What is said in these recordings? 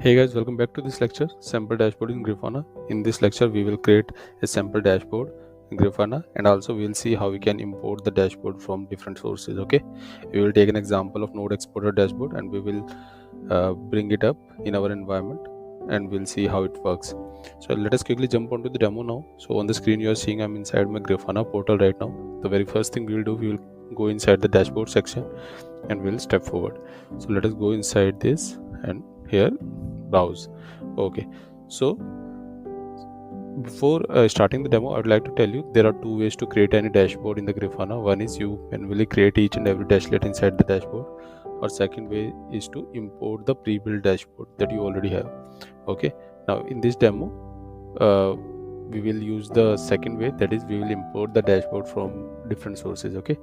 Hey guys, welcome back to this lecture, Sample Dashboard in Grafana. In this lecture, we will create a sample dashboard in Grafana, and also we will see how we can import the dashboard from different sources. Okay, we will take an example of Node Exporter dashboard and we will bring it up in our environment and we'll see how it works. So let us quickly jump onto the demo now. So on the screen you are seeing I'm inside my Grafana portal right now. The very first thing we will do, we will go inside the dashboard section and we'll step forward. So let us go inside this and here browse. Okay, so before starting the demo, I would like to tell you there are two ways to create any dashboard in the Grafana. One is you manually create each and every dashlet inside the dashboard, or second way is to import the pre-built dashboard that you already have. Okay, now in this demo we will use the second way, that is we will import the dashboard from different sources. Okay,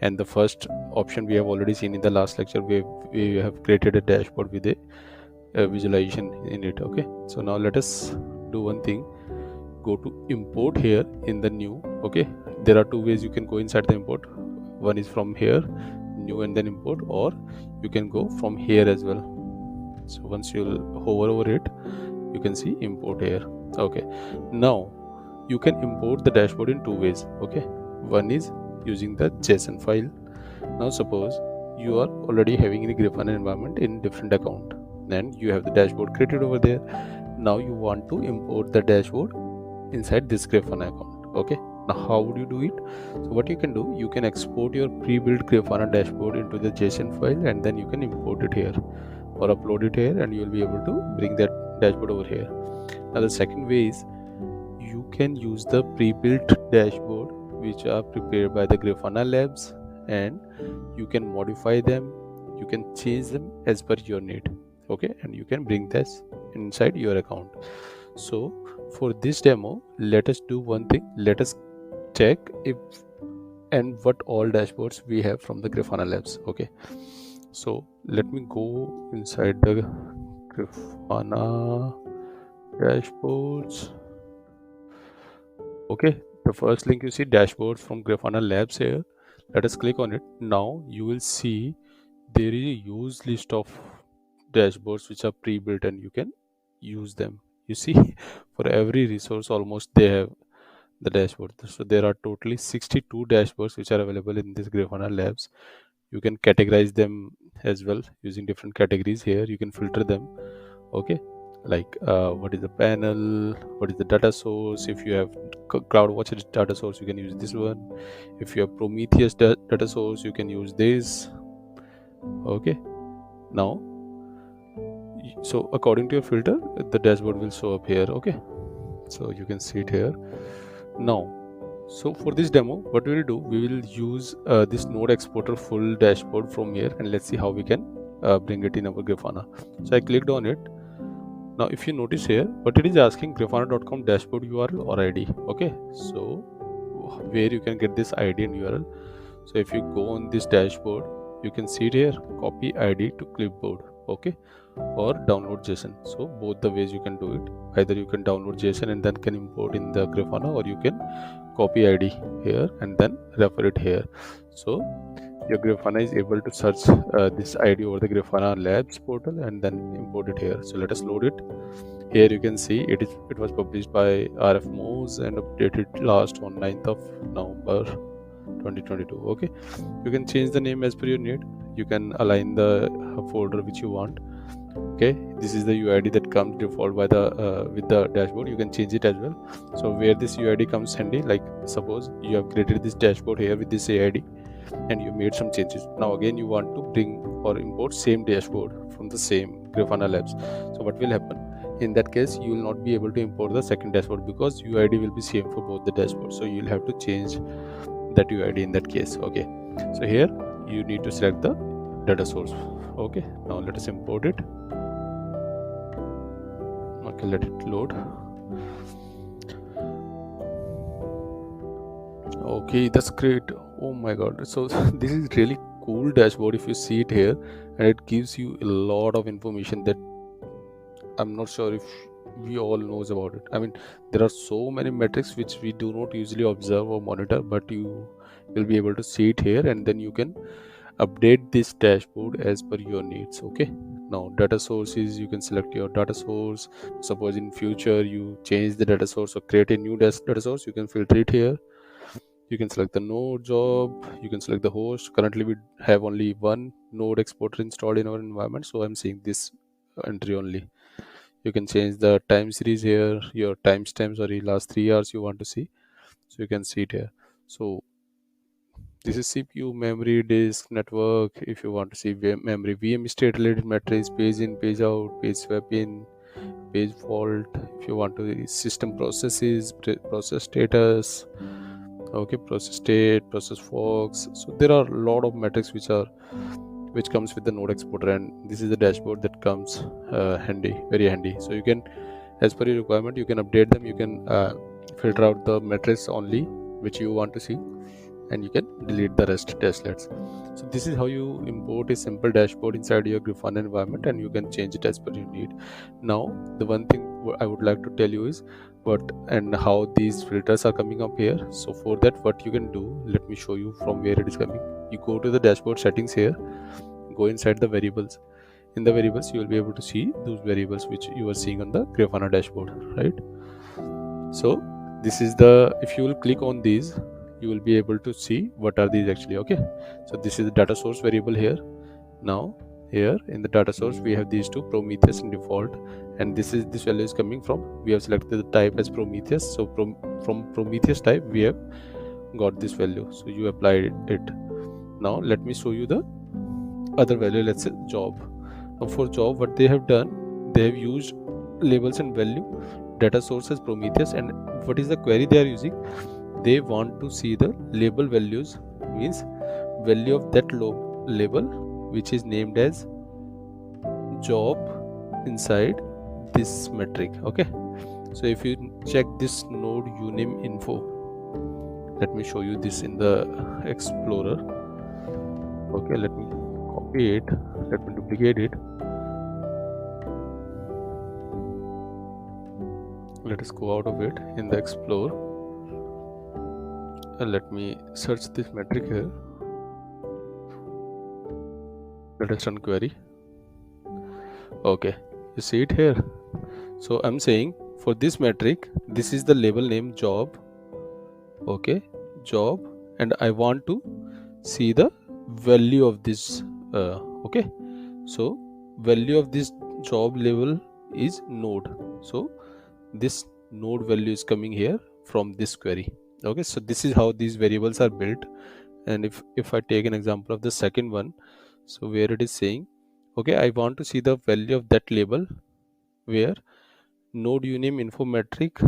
and the first option we have already seen in the last lecture, we have created a dashboard with a visualization in it. Okay, so now let us do one thing. Go to import here in the new. Okay, there are two ways you can go inside the import. One is from here, new, and then import, or you can go from here as well. So once you'll hover over it, you can see import here. Okay, now you can import the dashboard in two ways. Okay, one is using the JSON file. Now suppose you are already having a Grafana environment in different account and you have the dashboard created over there. Now you want to import the dashboard inside this Grafana account. Okay, now how would you do it? So what you can do, you can export your pre-built Grafana dashboard into the JSON file and then you can import it here or upload it here and you will be able to bring that dashboard over here. Now the second way is you can use the pre-built dashboard which are prepared by the Grafana Labs and you can modify them, you can change them as per your need. Okay, and you can bring this inside your account. So for this demo, let us do one thing. Let us check if and what all dashboards we have from the Grafana Labs. Okay, so let me go inside the Grafana dashboards. Okay, the first link you see dashboards from Grafana Labs here. Let us click on it. Now you will see there is a huge list of dashboards which are pre-built and you can use them. You see, for every resource almost they have the dashboard. So there are totally 62 dashboards which are available in this Grafana Labs. You can categorize them as well using different categories. Here you can filter them. Okay, like what is the panel, what is the data source. If you have CloudWatch data source, you can use this one. If you have Prometheus data source, you can use this. Okay, now so according to your filter the dashboard will show up here. Okay, so you can see it here now. So for this demo, what we will do, we will use this Node Exporter full dashboard from here and let's see how we can bring it in our Grafana. So I clicked on it. Now if you notice here, what it is asking, grafana.com dashboard URL or ID. Okay, so where you can get this ID and URL. So if you go on this dashboard, you can see it here, copy ID to clipboard. Okay, or download JSON. So both the ways you can do it. Either you can download JSON and then can import in the Grafana, or you can copy ID here and then refer it here. So your Grafana is able to search this ID over the Grafana Labs portal and then import it here. So let us load it. Here you can see it was published by RF Moz and updated last on 9th of November 2022. Okay, you can change the name as per your need. You can align the folder which you want. Okay, this is the UID that comes default by the with the dashboard. You can change it as well. So where this UID comes handy, like suppose you have created this dashboard here with this AID and you made some changes. Now again you want to bring or import same dashboard from the same Grafana Labs. So what will happen? In that case, you will not be able to import the second dashboard because UID will be same for both the dashboards. So you will have to change that UID in that case. Okay, so here you need to select the data source. Okay, now let us import it. Okay, let it load. Okay, that's great. Oh my god, so this is really cool dashboard if you see it here, and it gives you a lot of information that I'm not sure if we all knows about it. I mean, there are so many metrics which we do not usually observe or monitor, but you will be able to see it here, and then you can update this dashboard as per your needs. Okay, now data sources, you can select your data source. Suppose in future you change the data source or create a new data source, you can filter it here. You can select the node job, you can select the host. Currently we have only one node exporter installed in our environment, so I'm seeing this entry only. You can change the time series here, your timestamps or the last 3 hours you want to see, so you can see it here. So this is CPU, memory, disk, network. If you want to see memory, VM state related metrics, page in, page out, page swap in, page fault. If you want to see system processes, process status, okay, process state, process forks. So there are a lot of metrics which comes with the node exporter, and this is the dashboard that comes handy, very handy. So you can, as per your requirement, you can update them. You can filter out the metrics only which you want to see, and you can delete the rest testlets. So this is how you import a simple dashboard inside your Grafana environment, and you can change it as per your need. Now the one thing I would like to tell you is what and how these filters are coming up here. So for that, what you can do, let me show you from where it is coming. You go to the dashboard settings here, go inside the variables. In the variables, you will be able to see those variables which you are seeing on the Grafana dashboard, right? So this is the, if you will click on these, you will be able to see what are these actually. Okay, so this is the data source variable here. Now here in the data source we have these two, Prometheus and default, and this value is coming from, we have selected the type as Prometheus, so from Prometheus type we have got this value, so you apply it. Now let me show you the other value, let's say job. Now for job, what they have done, they have used labels and value, data source as Prometheus, and what is the query they are using? They want to see the label values, means value of that label which is named as job inside this metric. Okay, so if you check this node uname info, let me show you this in the Explorer. Okay, let me copy it, let me duplicate it. Let us go out of it in the Explorer, and let me search this metric here. Let us run query. Okay, you see it here. So I'm saying for this metric, this is the label name job. Okay, job, and I want to see the value of this. Okay, so value of this job label is node. So this node value is coming here from this query. Okay, so this is how these variables are built. And if I take an example of the second one, so where it is saying, okay, I want to see the value of that label where node uname info metric,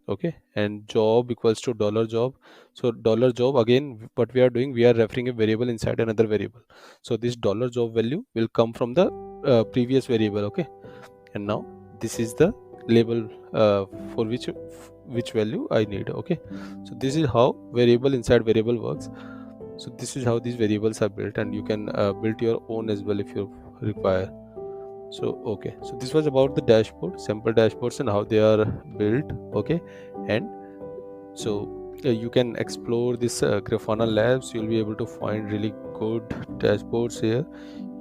okay, and job equals to $job. So $job, again what we are doing, we are referring a variable inside another variable, so this $job value will come from the previous variable. Okay, and now this is the label for which value I need. Okay, so this is how variable inside variable works. So this is how these variables are built, and you can build your own as well if you require. So okay, so this was about the dashboard, simple dashboards and how they are built. Okay, and so you can explore this Grafana Labs. You'll be able to find really good dashboards here.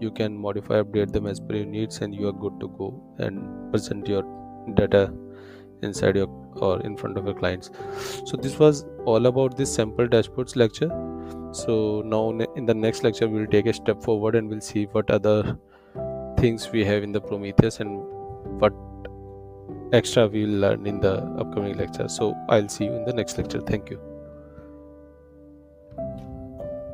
You can modify, update them as per your needs, and you are good to go and present your data inside your or in front of your clients. So this was all about this sample dashboards lecture. So now in the next lecture we'll take a step forward and we'll see what other things we have in the Prometheus and what extra we'll learn in the upcoming lecture. So I'll see you in the next lecture. Thank you.